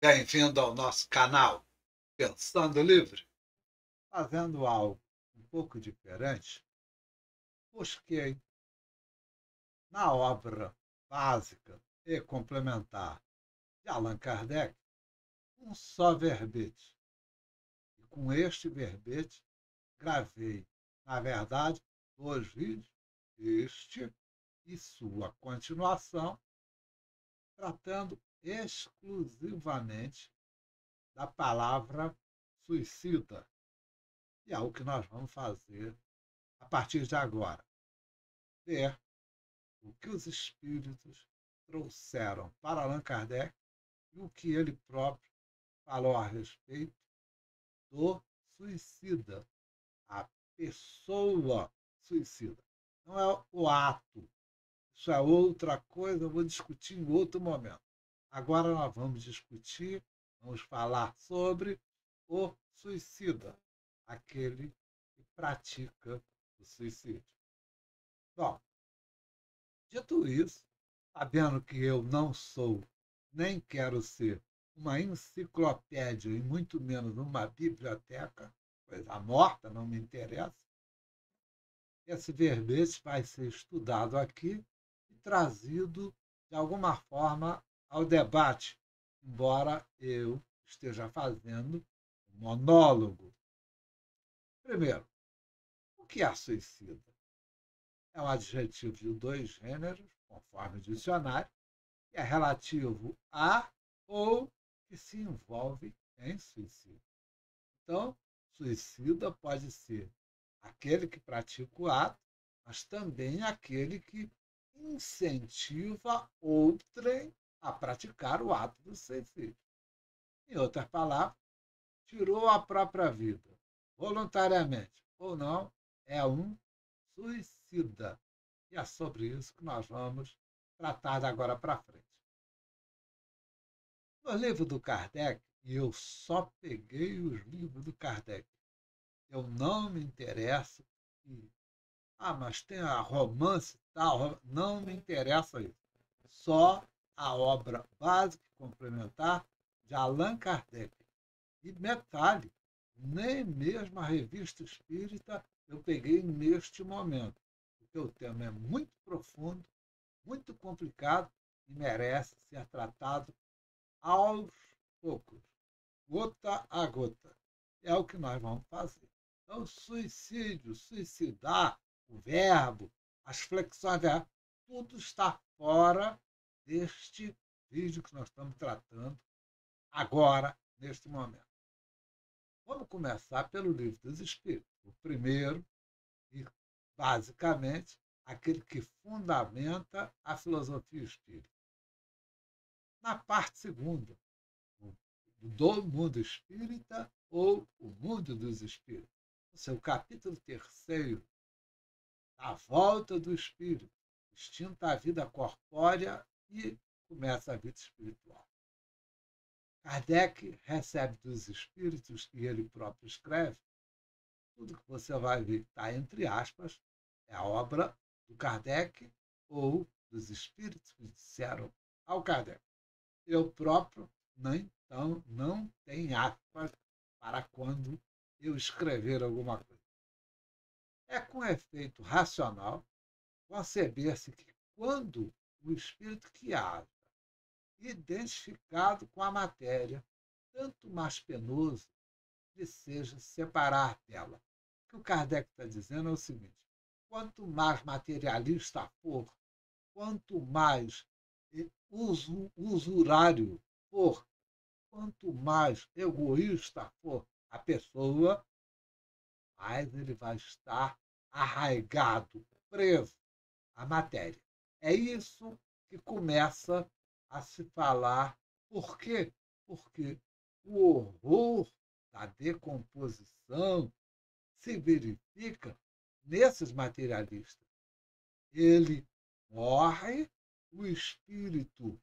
Bem-vindo ao nosso canal Pensando Livre. Fazendo algo um pouco diferente, busquei na obra básica e complementar de Allan Kardec um só verbete. E com este verbete gravei, na verdade, dois vídeos, este e sua continuação, tratando exclusivamente da palavra suicida. E é o que nós vamos fazer a partir de agora. Ver o que os espíritos trouxeram para Allan Kardec e o que ele próprio falou a respeito do suicida, a pessoa suicida. Não é o ato. Isso é outra coisa, eu vou discutir em outro momento. Agora nós vamos discutir, vamos falar sobre o suicida, aquele que pratica o suicídio. Bom, dito isso, sabendo que eu não sou, nem quero ser, uma enciclopédia e muito menos uma biblioteca, coisa morta, não me interessa, esse verbete vai ser estudado aqui e trazido, de alguma forma, ao debate, embora eu esteja fazendo um monólogo. Primeiro, o que é suicida? É um adjetivo de dois gêneros, conforme o dicionário, que é relativo a ou que se envolve em suicídio. Então, suicida pode ser aquele que pratica o ato, mas também aquele que incentiva outrem a praticar o ato do suicídio. Em outras palavras, tirou a própria vida, voluntariamente ou não, é um suicida. E é sobre isso que nós vamos tratar de agora para frente. No livro do Kardec, e eu só peguei os livros do Kardec, eu não me interesso em, mas tem a romance e tal, não me interessa isso. Só a obra básica e complementar de Allan Kardec. E detalhe, nem mesmo a revista espírita eu peguei neste momento, porque o tema é muito profundo, muito complicado e merece ser tratado aos poucos, gota a gota. É o que nós vamos fazer. Então, suicídio, suicidar, o verbo, as flexões, tudo está fora deste vídeo que nós estamos tratando agora, neste momento. Vamos começar pelo Livro dos Espíritos. O primeiro, e basicamente, aquele que fundamenta a filosofia espírita. Na parte segunda, do mundo espírita ou o mundo dos espíritos. O seu capítulo terceiro, a volta do espírito, extinta a vida corpórea e começa a vida espiritual. Kardec recebe dos espíritos, e ele próprio escreve, tudo que você vai ver que está entre aspas, é a obra do Kardec ou dos espíritos que disseram ao Kardec. Eu próprio, então, não tem aspas para quando eu escrever alguma coisa. É com efeito racional conceber-se que quando o espírito que haja, identificado com a matéria, tanto mais penoso lhe seja separar dela. O que o Kardec está dizendo é o seguinte: quanto mais materialista for, quanto mais usurário for, quanto mais egoísta for a pessoa, mais ele vai estar arraigado, preso à matéria. É isso que começa a se falar. Por quê? Porque o horror da decomposição se verifica nesses materialistas. Ele morre, o espírito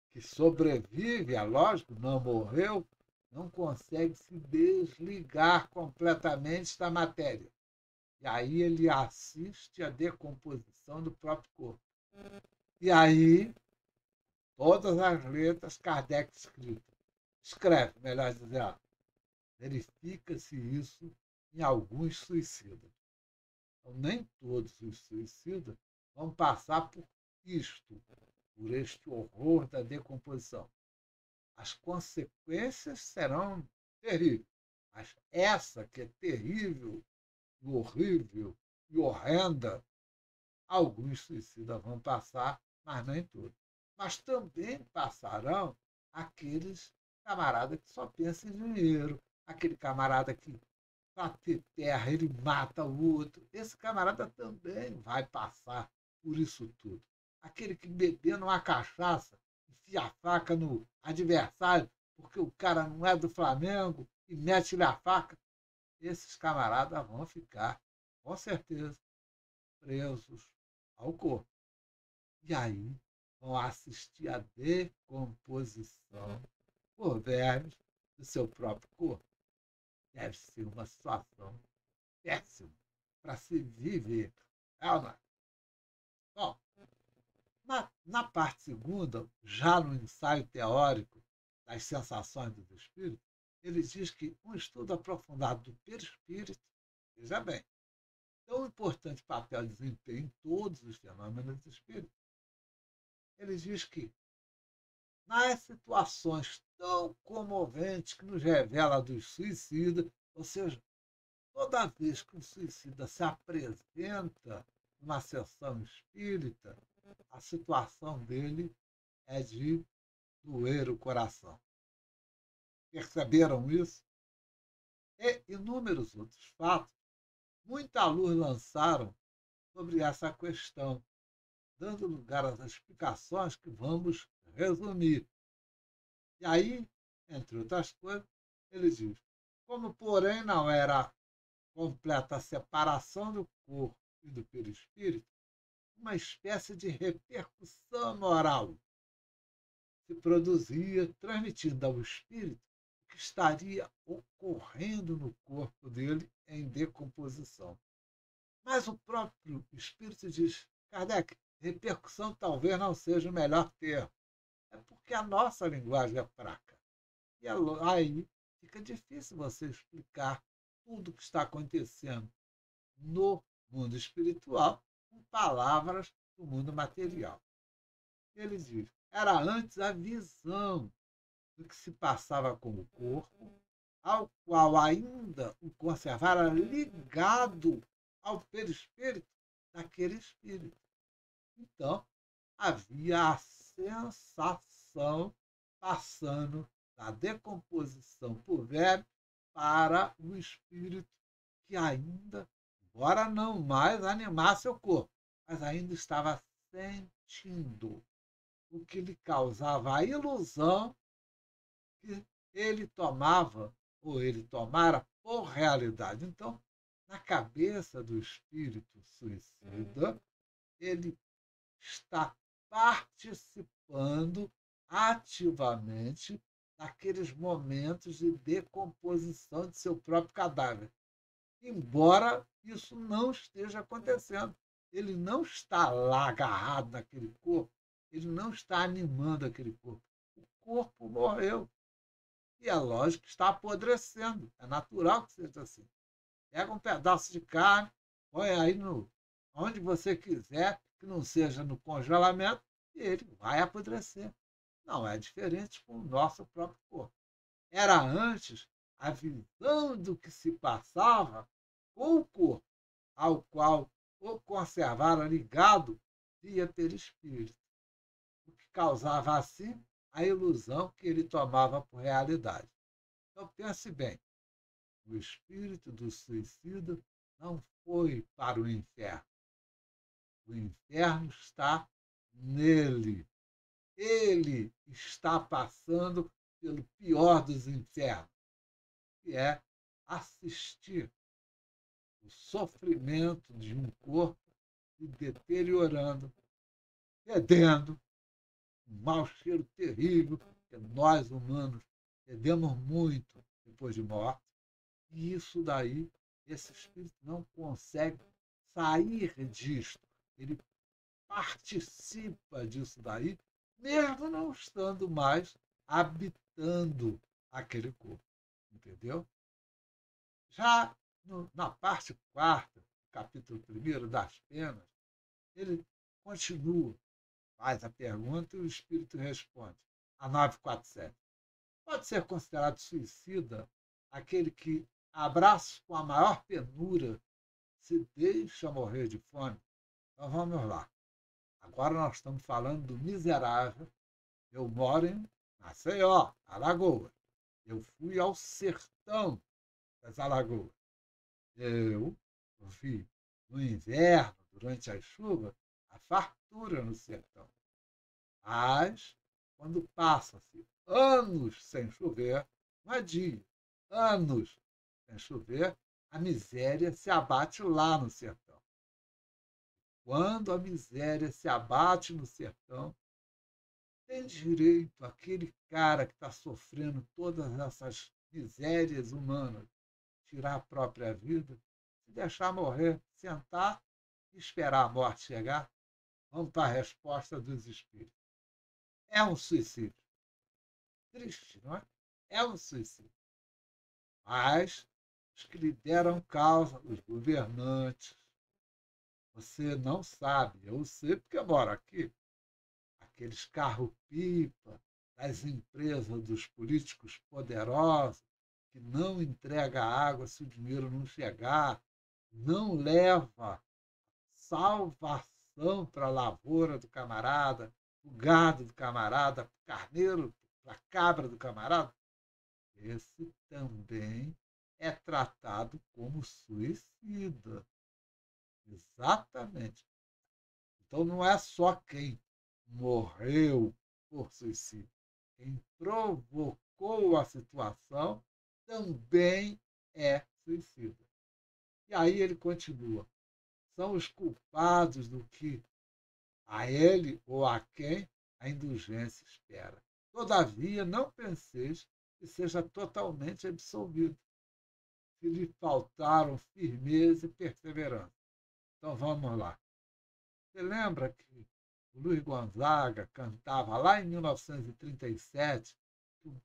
que sobrevive, é lógico, não morreu, não consegue se desligar completamente da matéria. E aí ele assiste à decomposição do próprio corpo. E aí, todas as letras Kardec escritas. escreve, melhor dizendo, verifica-se isso em alguns suicidas. Então, nem todos os suicidas vão passar por isto, por este horror da decomposição. As consequências serão terríveis, mas essa que é terrível, e horrível e horrenda, alguns suicidas vão passar, mas nem todos. Mas também passarão aqueles camaradas que só pensam em dinheiro, aquele camarada que, para ter terra, ele mata o outro. Esse camarada também vai passar por isso tudo. Aquele que bebendo uma cachaça, enfia a faca no adversário, porque o cara não é do Flamengo e mete-lhe a faca. Esses camaradas vão ficar, com certeza, presos ao corpo. E aí vão assistir à decomposição por vermes do seu próprio corpo. Deve ser uma situação péssima para se viver. Bom, na parte segunda, já no ensaio teórico das sensações do espírito, ele diz que um estudo aprofundado do perispírito, veja bem, tão importante papel desempenha em todos os fenômenos do espírito. Ele diz que nas situações tão comoventes que nos revela dos suicidas, ou seja, toda vez que um suicida se apresenta numa sessão espírita, a situação dele é de doer o coração. Perceberam isso? E inúmeros outros fatos, muita luz lançaram sobre essa questão, dando lugar às explicações que vamos resumir. E aí, entre outras coisas, ele diz, como porém não era completa a separação do corpo e do perispírito, uma espécie de repercussão moral se produzia, transmitindo ao espírito o que estaria ocorrendo no corpo dele em decomposição. Mas o próprio espírito diz, Kardec, repercussão talvez não seja o melhor termo. É porque a nossa linguagem é fraca. E aí fica difícil você explicar tudo o que está acontecendo no mundo espiritual com palavras do mundo material. Ele diz, era antes a visão do que se passava com o corpo, ao qual ainda o conservara ligado ao perispírito daquele espírito. Então, havia a sensação passando da decomposição por verme para o espírito que ainda, embora não mais animasse o corpo, mas ainda estava sentindo, o que lhe causava a ilusão que ele tomava, ou ele tomara, por realidade. Então, na cabeça do espírito suicida, ele está participando ativamente naqueles momentos de decomposição de seu próprio cadáver. Embora isso não esteja acontecendo. Ele não está lá agarrado naquele corpo, ele não está animando aquele corpo. O corpo morreu. E é lógico que está apodrecendo. É natural que seja assim. Pega um pedaço de carne, põe aí onde você quiser, que não seja no congelamento, e ele vai apodrecer. Não é diferente com o nosso próprio corpo. Era antes a visão do que se passava com o corpo, ao qual o conservara ligado via perispírito, o que causava assim a ilusão que ele tomava por realidade. Então pense bem, o espírito do suicida não foi para o inferno. O inferno está nele. Ele está passando pelo pior dos infernos, que é assistir o sofrimento de um corpo se deteriorando, fedendo, um mau cheiro terrível, que nós humanos fedemos muito depois de morte. E isso daí, esse espírito não consegue sair disto. Ele participa disso daí, mesmo não estando mais habitando aquele corpo. Entendeu? Já na parte quarta, capítulo primeiro das penas, ele continua, faz a pergunta e o espírito responde. A 947. Pode ser considerado suicida aquele que, a abraços com a maior penura, se deixa morrer de fome? Então vamos lá. Agora nós estamos falando do miserável. Eu moro em Maceió, Alagoas. Eu fui ao sertão das Alagoas. Eu vi no inverno, durante as chuvas, a fartura no sertão. Mas, quando passa-se anos sem chover, não é dia, anos sem chover, a miséria se abate lá no sertão. Quando a miséria se abate no sertão, tem direito aquele cara que está sofrendo todas essas misérias humanas, tirar a própria vida, se deixar morrer, sentar e esperar a morte chegar? Vamos para a resposta dos espíritos. É um suicídio. Triste, não é? É um suicídio. Mas os que lhe deram causa, os governantes, você não sabe, eu sei porque eu moro aqui, aqueles carro-pipa das empresas dos políticos poderosos que não entrega água se o dinheiro não chegar, não leva salvação para a lavoura do camarada, o gado do camarada, o carneiro, a cabra do camarada, esse também é tratado como suicida. Exatamente. Então não é só quem morreu por suicídio. Quem provocou a situação também é suicida. E aí ele continua. São os culpados do que a ele ou a quem a indulgência espera. Todavia, não penseis que seja totalmente absolvido, se lhe faltaram firmeza e perseverança. Então vamos lá. Você lembra que o Luiz Gonzaga cantava lá em 1937 que o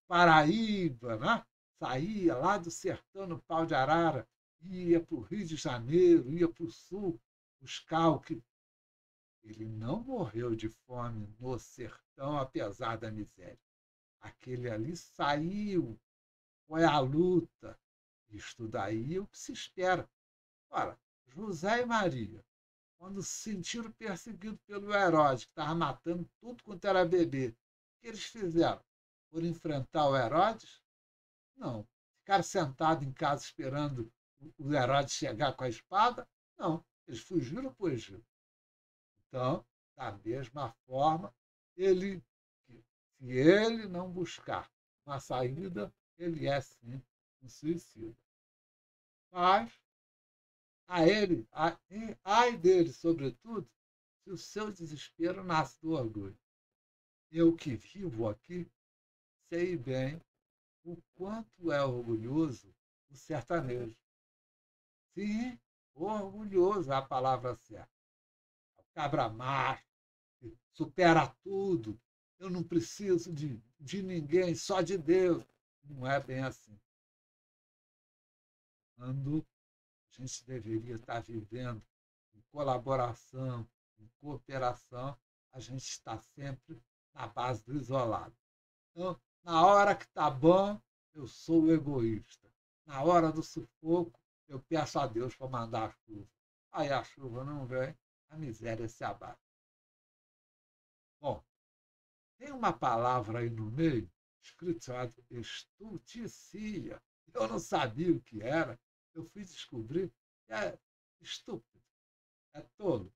Paraíba, né? Saía lá do sertão no pau de arara, ia para o Rio de Janeiro, ia para o sul buscar o que. Ele não morreu de fome no sertão, apesar da miséria. Aquele ali saiu, foi à luta. Isto daí é o que se espera. Ora, José e Maria, quando se sentiram perseguidos pelo Herodes, que estava matando tudo quanto era bebê, o que eles fizeram? Por enfrentar o Herodes? Não. Ficaram sentados em casa esperando o Herodes chegar com a espada? Não. Eles fugiram para o Egito. Então, da mesma forma, se ele não buscar uma saída, ele é sim um suicida. Mas ai dele, sobretudo, se o seu desespero nasce do orgulho. Eu que vivo aqui, sei bem o quanto é orgulhoso o sertanejo. Sim, orgulhoso é a palavra certa. O cabra macho, que supera tudo. Eu não preciso de ninguém, só de Deus. Não é bem assim. Quando a gente deveria estar vivendo em colaboração, em cooperação, a gente está sempre na base do isolado. Então, na hora que está bom, eu sou o egoísta. Na hora do sufoco, eu peço a Deus para mandar a chuva. Aí a chuva não vem, a miséria se abate. Bom, tem uma palavra aí no meio, escrito chamado estulticia. Eu não sabia o que era. Eu fui descobrir que é estúpido, é tolo.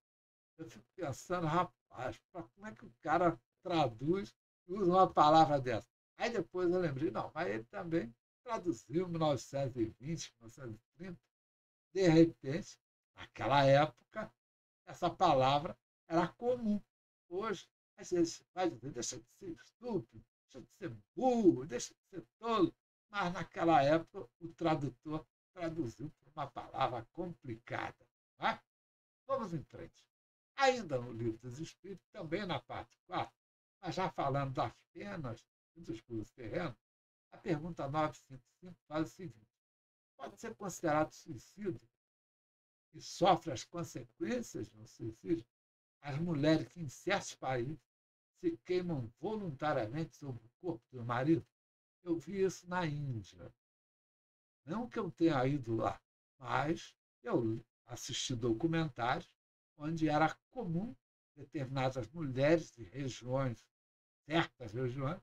Eu fico pensando, rapaz, como é que o cara traduz e usa uma palavra dessa? Aí depois eu lembrei, não, mas ele também traduziu em 1920, 1930. De repente, naquela época, essa palavra era comum. Hoje, às vezes vai dizer, deixa de ser estúpido, deixa de ser burro, deixa de ser tolo. Mas naquela época, o tradutor traduziu por uma palavra complicada. Não é? Vamos em frente. Ainda no Livro dos Espíritos, também na parte 4, mas já falando das penas, dos puros terrenos, a pergunta 955 faz o seguinte: pode ser considerado suicídio e sofre as consequências do suicídio as mulheres que em certos países se queimam voluntariamente sobre o corpo do marido? Eu vi isso na Índia. Não que eu tenha ido lá, mas eu assisti documentários onde era comum determinadas mulheres de regiões, certas regiões,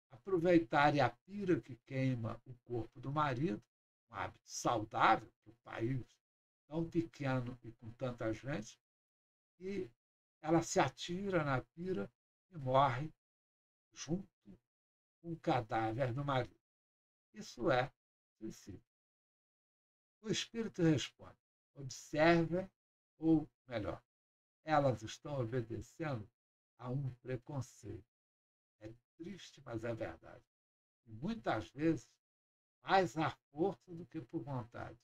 aproveitarem a pira que queima o corpo do marido, um hábito saudável para o país tão pequeno e com tanta gente, e ela se atira na pira e morre junto com o cadáver do marido. Isso é suicídio. O espírito responde: observe, ou melhor, elas estão obedecendo a um preconceito. É triste, mas é verdade. E muitas vezes mais à força do que por vontade.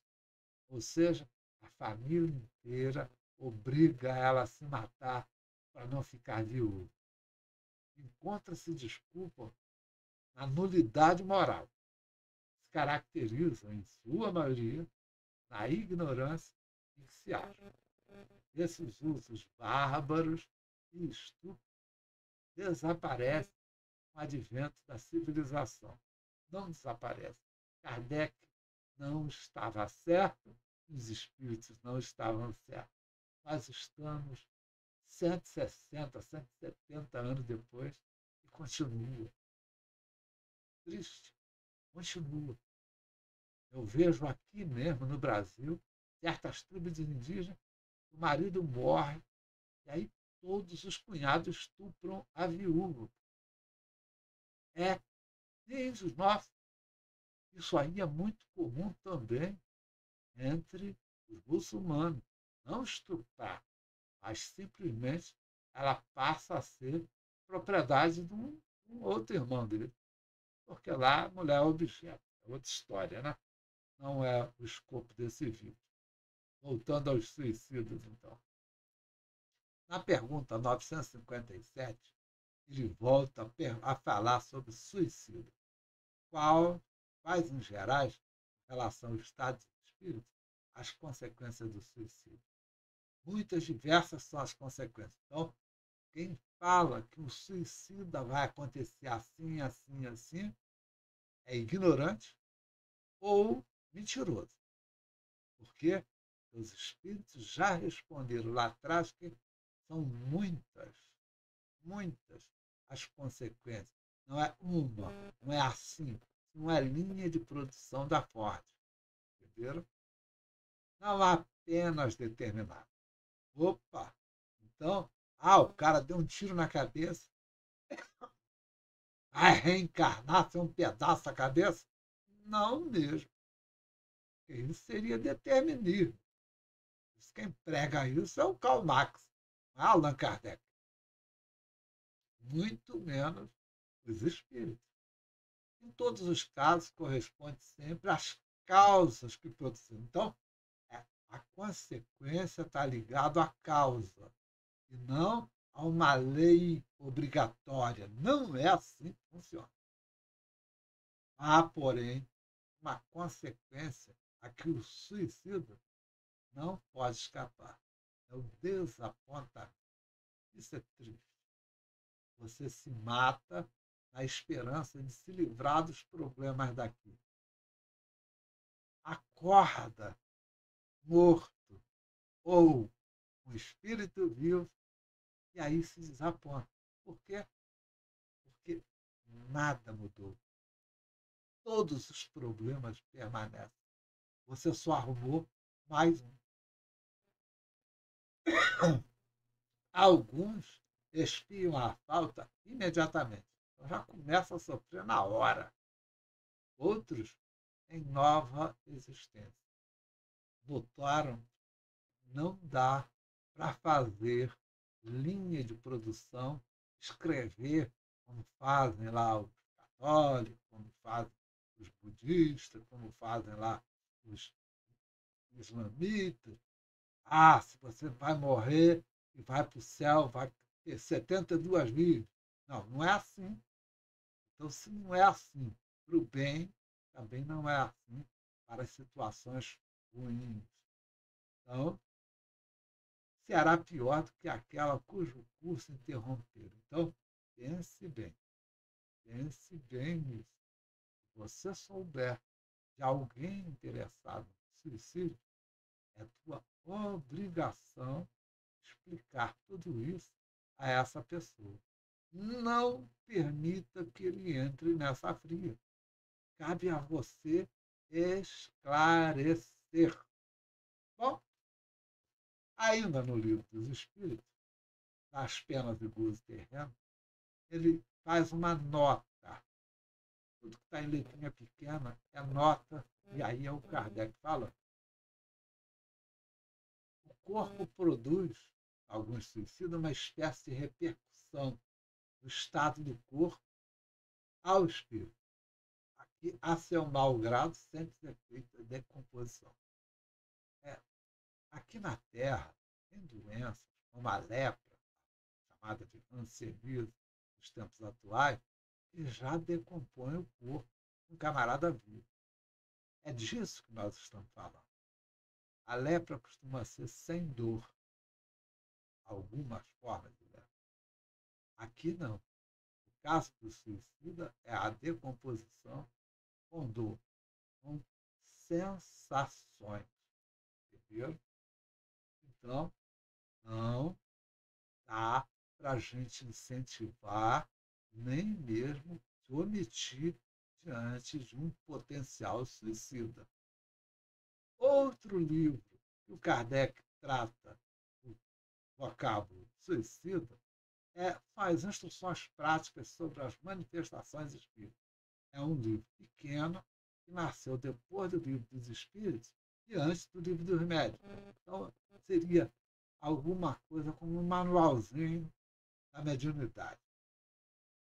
Ou seja, a família inteira obriga ela a se matar para não ficar viúva. Encontra-se desculpa na nulidade moral. Se caracteriza, em sua maioria, na ignorância em que se acha. Esses usos bárbaros e estúpidos desaparecem com o advento da civilização. Não desaparecem. Kardec não estava certo, os espíritos não estavam certos. Nós estamos 160, 170 anos depois e continua. Triste, continua. Eu vejo aqui mesmo no Brasil certas tribos indígenas, o marido morre e aí todos os cunhados estupram a viúva. É, desde os nossos. Isso aí é muito comum também entre os muçulmanos. Não estuprar, mas simplesmente ela passa a ser propriedade de um outro irmão dele. Porque lá a mulher é objeto. É outra história, né? Não é o escopo desse vídeo. Voltando aos suicidas, então. Na pergunta 957, ele volta a falar sobre suicídio. Quais, em gerais, em relação ao estado de espírito, as consequências do suicídio? Muitas, diversas são as consequências. Então, quem fala que o suicida vai acontecer assim, assim, assim, é ignorante ou mentiroso. Porque os espíritos já responderam lá atrás que são muitas as consequências. Não é uma, não é assim, não é linha de produção da Ford. Entenderam? Não apenas determinado. Opa! Então, o cara deu um tiro na cabeça, vai reencarnar, ser um pedaço da cabeça? Não mesmo. Isso seria determinismo. Quem prega isso é o Karl Marx, não é Allan Kardec. Muito menos os espíritos. Em todos os casos, corresponde sempre às causas que produziram. Então, a consequência está ligada à causa, e não a uma lei obrigatória. Não é assim que funciona. Há, porém, uma consequência a que o suicida não pode escapar. É o desapontamento. Isso é triste. Você se mata na esperança de se livrar dos problemas daqui. Acorda morto ou um espírito vivo e aí se desaponta. Por quê? Porque nada mudou. Todos os problemas permanecem. Você só arrumou mais um. Alguns espiam a falta imediatamente. Então já começa a sofrer na hora. Outros em nova existência. Notaram? Não dá para fazer linha de produção, escrever como fazem lá os católicos, como fazem os budistas, como fazem lá os islamitas. Se você vai morrer e vai para o céu, vai ter 72 vidas. Não, não é assim. Então, se não é assim para o bem, também não é assim para as situações ruins. Então, será pior do que aquela cujo curso interromperam. Então, pense bem nisso. Se você souber de alguém interessado no suicídio, é tua obrigação explicar tudo isso a essa pessoa. Não permita que ele entre nessa fria. Cabe a você esclarecer. Bom, ainda no livro dos Espíritos, das penas e gozo terreno, ele faz uma nota. Tudo que está em letrinha pequena é nota, e aí é o Kardec fala. O corpo produz, alguns suicidas, uma espécie de repercussão do estado do corpo ao espírito. Aqui, a seu mau grado, sempre é feita decomposição. Aqui na Terra, tem doenças como a lepra, chamada de hanseníase nos tempos atuais, que já decompõe o corpo de um camarada vivo. É disso que nós estamos falando. A lepra costuma ser sem dor. Algumas formas de lepra. Aqui não. O caso do suicida é a decomposição com dor, com sensações. Entendeu? Então, não dá para a gente incentivar, nem mesmo se omitir diante de um potencial suicida. Outro livro que o Kardec trata o vocábulo suicida faz instruções práticas sobre as manifestações espíritas. É um livro pequeno que nasceu depois do livro dos Espíritos e antes do livro dos Médiuns. Então, seria alguma coisa como um manualzinho da mediunidade.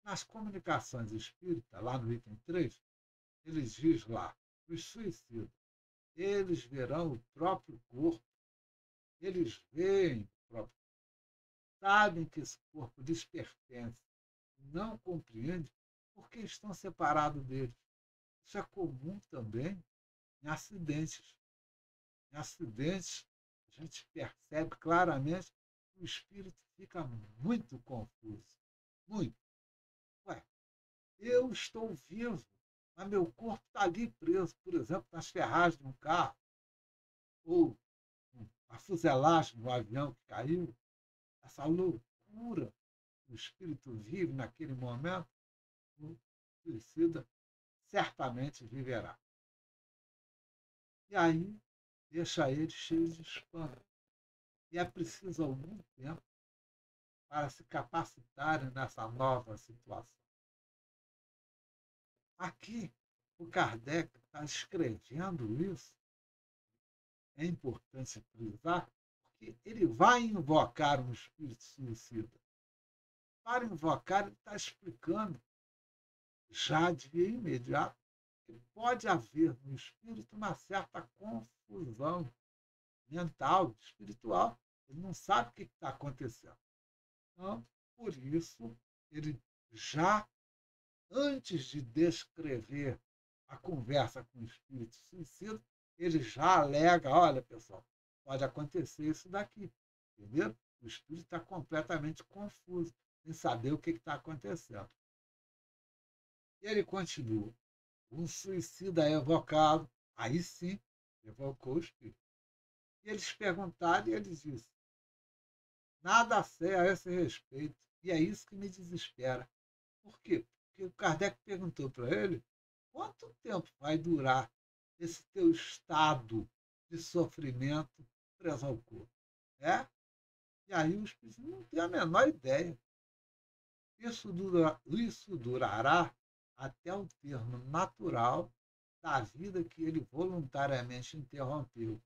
Nas comunicações espíritas, lá no item 3, eles diz lá, os suicidas, eles verão o próprio corpo, eles veem o próprio corpo, sabem que esse corpo lhes pertence, não compreendem porque estão separados deles. Isso é comum também em acidentes. Em acidentes, a gente percebe claramente que o espírito fica muito confuso. Muito. Ué, eu estou vivo, mas meu corpo está ali preso, por exemplo, nas ferragens de um carro, ou a fuselagem do avião que caiu. Essa loucura que o espírito vive naquele momento, o suicida certamente viverá. E aí, deixa ele cheio de espanto. E é preciso algum tempo para se capacitarem nessa nova situação. Aqui, o Kardec está escrevendo isso, é importante frisar, porque ele vai invocar um espírito suicida. Para invocar, ele está explicando, já de imediato, que pode haver no espírito uma certa confusão mental, espiritual. Ele não sabe o que está acontecendo. Então, por isso, ele já, antes de descrever a conversa com o espírito suicida, ele já alega, olha, pessoal, pode acontecer isso daqui. Entendeu? O espírito está completamente confuso, sem saber o que está acontecendo. E ele continua. Um suicida é evocado, aí sim, evocou o espírito. E eles perguntaram e ele disse, nada sei a esse respeito, e é isso que me desespera. Por quê? Porque o Kardec perguntou para ele quanto tempo vai durar esse teu estado de sofrimento preso ao corpo. É? E aí o espírito não tem a menor ideia. Isso durará até o termo natural da vida que ele voluntariamente interrompeu.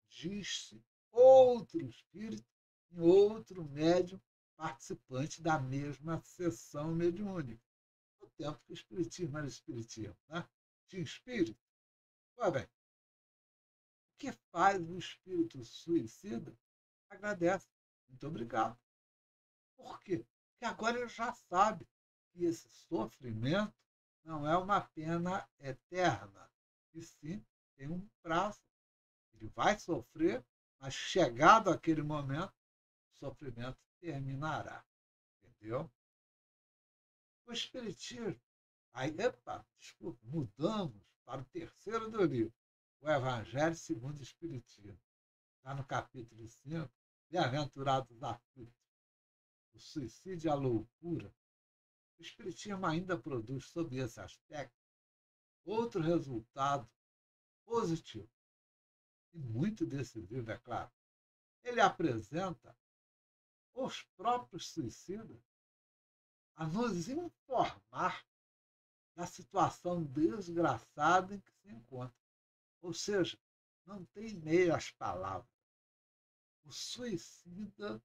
Diz-se outro espírito em outro médium participante da mesma sessão mediúnica. No tempo que o espiritismo era espiritismo, né? Tinha espírito. Pois bem, o que faz o espírito suicida? Agradece. Muito obrigado. Por quê? Porque agora ele já sabe que esse sofrimento não é uma pena eterna, e sim tem um prazo. Ele vai sofrer, mas chegado aquele momento, o sofrimento terminará. Entendeu? O Espiritismo, aí, epa, desculpa, mudamos para o terceiro do livro, o Evangelho segundo o Espiritismo. Está no capítulo 5, Bem-aventurados aflitos, o suicídio e a loucura. O Espiritismo ainda produz, sob esse aspecto, outro resultado positivo, e muito decisivo, é claro. Ele apresenta os próprios suicidas a nos informar da situação desgraçada em que se encontra. Ou seja, não tem meias palavras. O suicida,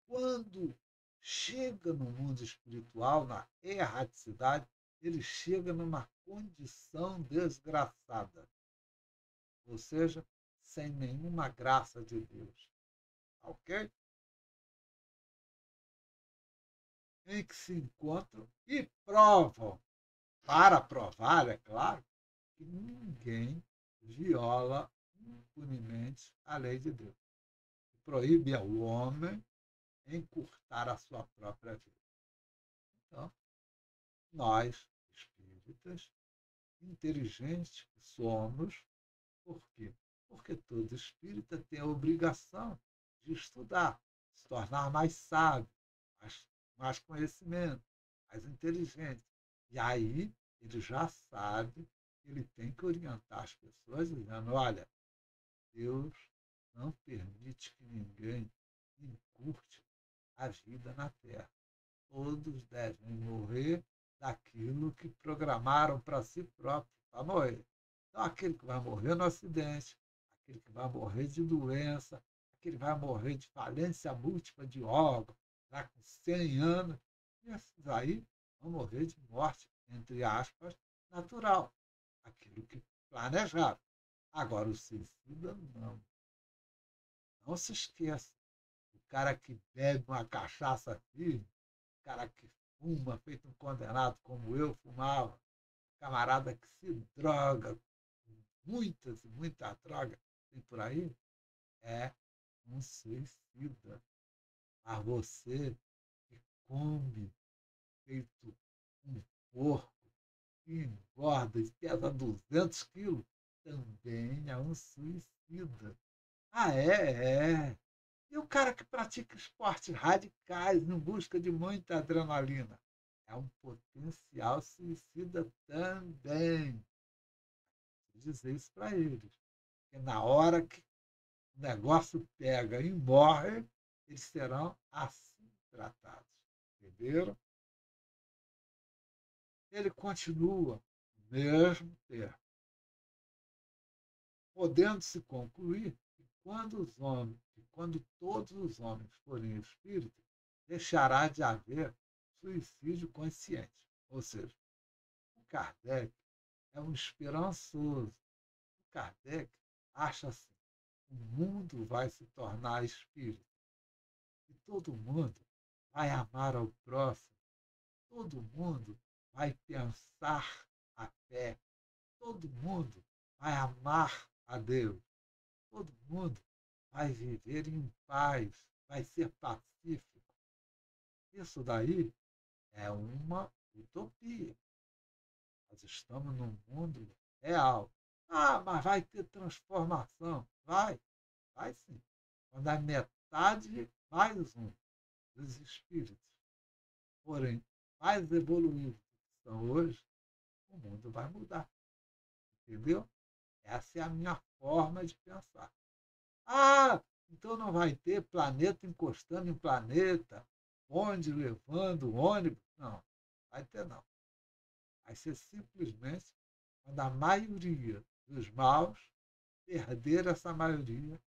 quando chega no mundo espiritual, na erraticidade, ele chega numa condição desgraçada. Ou seja, sem nenhuma graça de Deus. Ok? Em que se encontram e provam, para provar, é claro, que ninguém viola impunemente a lei de Deus. Proíbe ao homem encurtar a sua própria vida. Então, nós, espíritas, inteligentes que somos, por quê? Porque todo espírita tem a obrigação de estudar, se tornar mais sábio, mais conhecimento, mais inteligente. E aí ele já sabe que ele tem que orientar as pessoas dizendo, olha, Deus não permite que ninguém encurte a vida na Terra. Todos devem morrer daquilo que programaram para si próprios para morrer. Então, aquele que vai morrer no acidente, aquele que vai morrer de doença, aquele que vai morrer de falência múltipla de órgãos, já com 100 anos, e esses aí vão morrer de morte, entre aspas, natural. Aquilo que planejaram. Agora, o suicida, não. Não se esqueça. O cara que bebe uma cachaça firme, o cara que fuma, feito um condenado como eu fumava, o camarada que se droga, muitas e muita droga tem por aí, é um suicida. Mas você que come feito um porco, que engorda e pesa 200 quilos, também é um suicida. Ah, é. E o cara que pratica esportes radicais em busca de muita adrenalina? É um potencial suicida também. Vou dizer isso para eles. Porque na hora que o negócio pega e morre, eles serão assim tratados. Entenderam? Ele continua no mesmo termo, podendo-se concluir que quando todos os homens forem espíritos, deixará de haver suicídio consciente. Ou seja, o Kardec é um esperançoso. O Kardec acha assim, o mundo vai se tornar espírito. E todo mundo vai amar ao próximo. Todo mundo vai pensar a fé. Todo mundo vai amar a Deus. Todo mundo vai viver em paz, vai ser pacífico. Isso daí é uma utopia. Nós estamos num mundo real. Ah, mas vai ter transformação. Vai sim. Quando a metade mais um dos espíritos forem mais evoluídos do que são hoje, o mundo vai mudar. Entendeu? Essa é a minha forma de pensar. Ah, então não vai ter planeta encostando em planeta, onde levando ônibus. Não, vai ter não. Vai ser simplesmente quando a maioria dos maus perder essa maioria,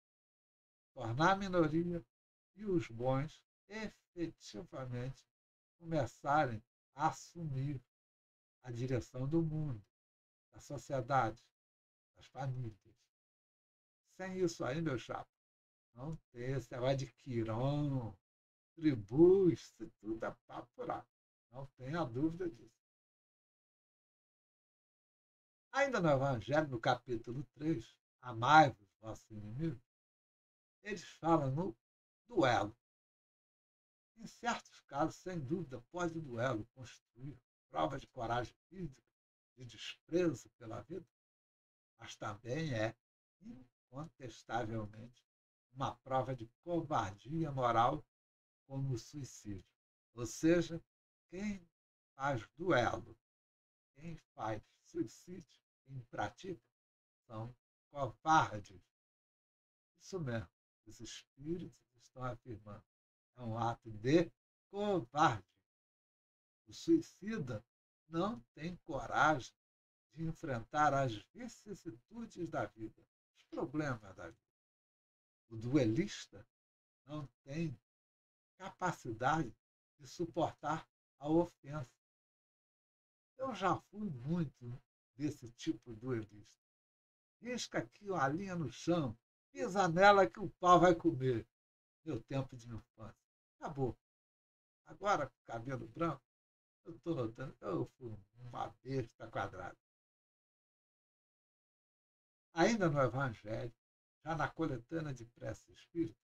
tornar a minoria, e os bons efetivamente começarem a assumir a direção do mundo, da sociedade, das famílias. Sem isso aí, meu chapa, não tem esse negócio de Quirón, tribus, isso tudo é papo furado. Não tenha dúvida disso. Ainda no Evangelho, no capítulo 3, amai-vos vossos inimigos, eles falam no duelo. Em certos casos, sem dúvida, pode o duelo constituir prova de coragem física, de desprezo pela vida, mas também é, incontestavelmente, uma prova de covardia moral, como o suicídio. Ou seja, quem faz duelo, quem faz suicídio, quem pratica, são covardes. Isso mesmo, os espíritos estão afirmando. É um ato de covarde. O suicida não tem coragem de enfrentar as vicissitudes da vida, os problemas da vida. O duelista não tem capacidade de suportar a ofensa. Eu já fui muito desse tipo de duelista. Risca aqui uma linha no chão, pisa nela que o pau vai comer. Meu tempo de infância. Acabou. Agora, com cabelo branco, eu estou notando que eu fui uma besta quadrada. Ainda no Evangelho, já na coletânea de prece espírita,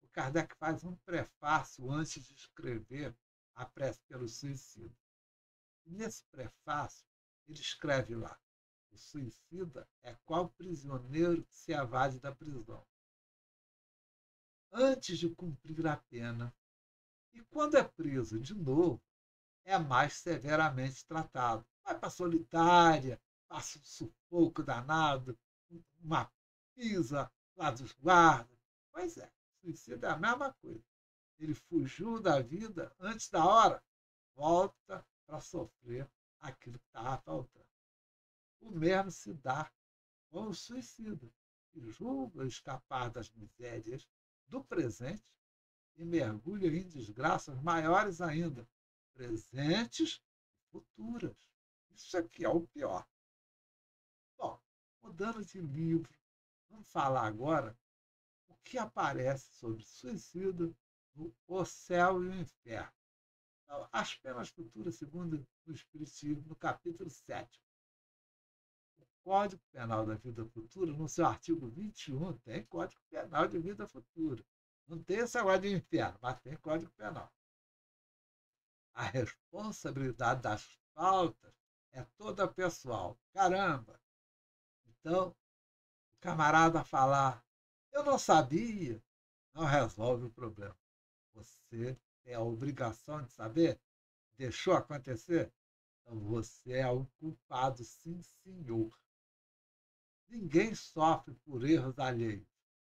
o Kardec faz um prefácio antes de escrever a prece pelo suicídio. E nesse prefácio, ele escreve lá: o suicida é qual prisioneiro que se evade da prisão antes de cumprir a pena, e quando é preso de novo, é mais severamente tratado. Vai para a solitária, passa um sufoco danado, uma pisa lá dos guardas. Pois é, suicídio é a mesma coisa. Ele fugiu da vida antes da hora, volta para sofrer aquilo que estava faltando. O mesmo se dá com o suicida, que julga escapar das misérias do presente e mergulha em desgraças maiores ainda, presentes e futuras. Isso aqui é o pior. Bom, mudando de livro, vamos falar agora o que aparece sobre suicídio no O Céu e o Inferno. Então, as penas futuras, segundo o Espiritismo, no capítulo 7. O Código Penal da Vida Futura, no seu artigo 21, tem Código Penal de Vida Futura. Não tem esse negócio de inferno, mas tem Código Penal. A responsabilidade das faltas é toda pessoal. Caramba! Então, o camarada falar, eu não sabia, não resolve o problema. Você tem a obrigação de saber, deixou acontecer, então você é o culpado, sim, senhor. Ninguém sofre por erros alheios.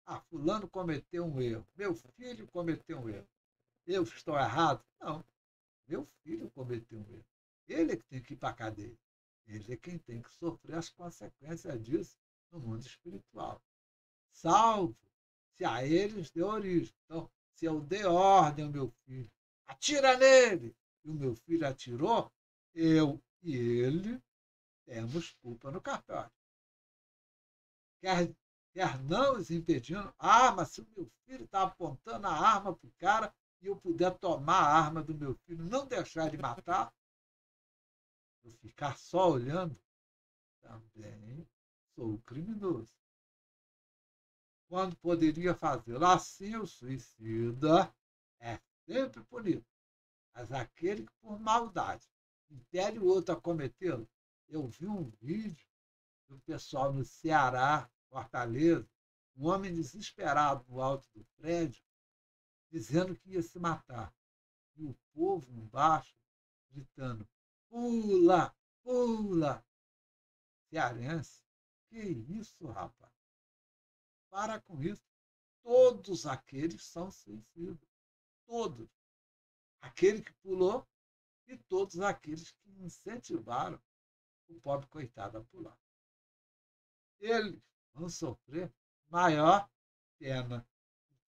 Ah, fulano cometeu um erro, meu filho cometeu um erro. Eu estou errado? Não. Meu filho cometeu um erro. Ele é que tem que ir para a cadeia. Ele é quem tem que sofrer as consequências disso no mundo espiritual. Salvo se a eles deu origem. Então, se eu dei ordem ao meu filho, atira nele, e o meu filho atirou, eu e ele temos culpa no cartório. Quer não os impedindo, mas se o meu filho está apontando a arma para o cara, e eu puder tomar a arma do meu filho, não deixar ele matar, eu ficar só olhando, também sou criminoso. Quando poderia fazê-lo assim, o suicida é sempre punido. Mas aquele que por maldade impele o outro a cometê-lo. Eu vi um vídeo do pessoal no Ceará, Fortaleza, um homem desesperado no alto do prédio, dizendo que ia se matar. E o povo embaixo gritando: pula, pula! Cearense, que isso, rapaz? Para com isso. Todos aqueles são suicidas. Todos. Aquele que pulou e todos aqueles que incentivaram o pobre coitado a pular. Eles vão sofrer maior pena.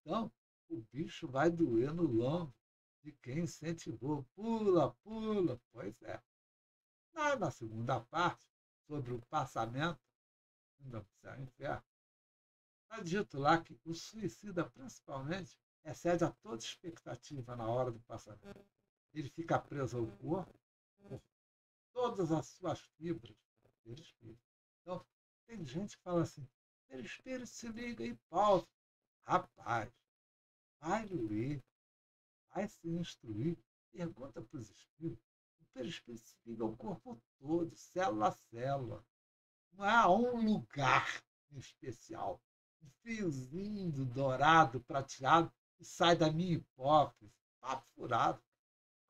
Então, o bicho vai doer no lombo de quem incentivou. Pula, pula. Pois é. Na segunda parte, sobre o passamento do céu e inferno, está dito lá que o suicida, principalmente, excede a toda expectativa na hora do passamento. Ele fica preso ao corpo por todas as suas fibras. gente que fala assim, perispírito se liga e pausa. Rapaz, vai ler, vai se instruir, pergunta para os espíritos. O perispírito se liga ao corpo todo, célula a célula. Não há um lugar em especial. Um fiozinho dourado, prateado, que sai da minha hipófise. Papo furado.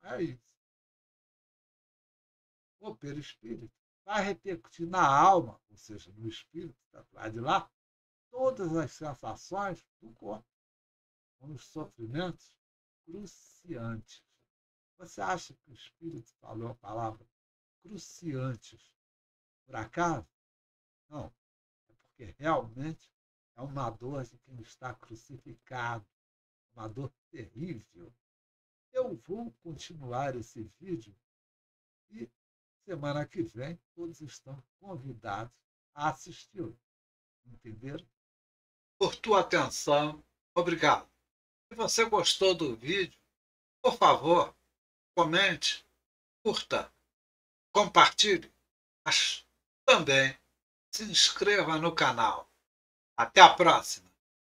É isso. O perispírito vai repercutir na alma, ou seja, no espírito que está atrás de lá, todas as sensações do corpo, com os sofrimentos cruciantes. Você acha que o espírito falou a palavra cruciantes por acaso? Não. É porque realmente é uma dor de quem está crucificado, uma dor terrível. Eu vou continuar esse vídeo e semana que vem todos estão convidados a assistir. Entenderam? Por tua atenção, obrigado. Se você gostou do vídeo, por favor, comente, curta, compartilhe, mas também se inscreva no canal. Até a próxima!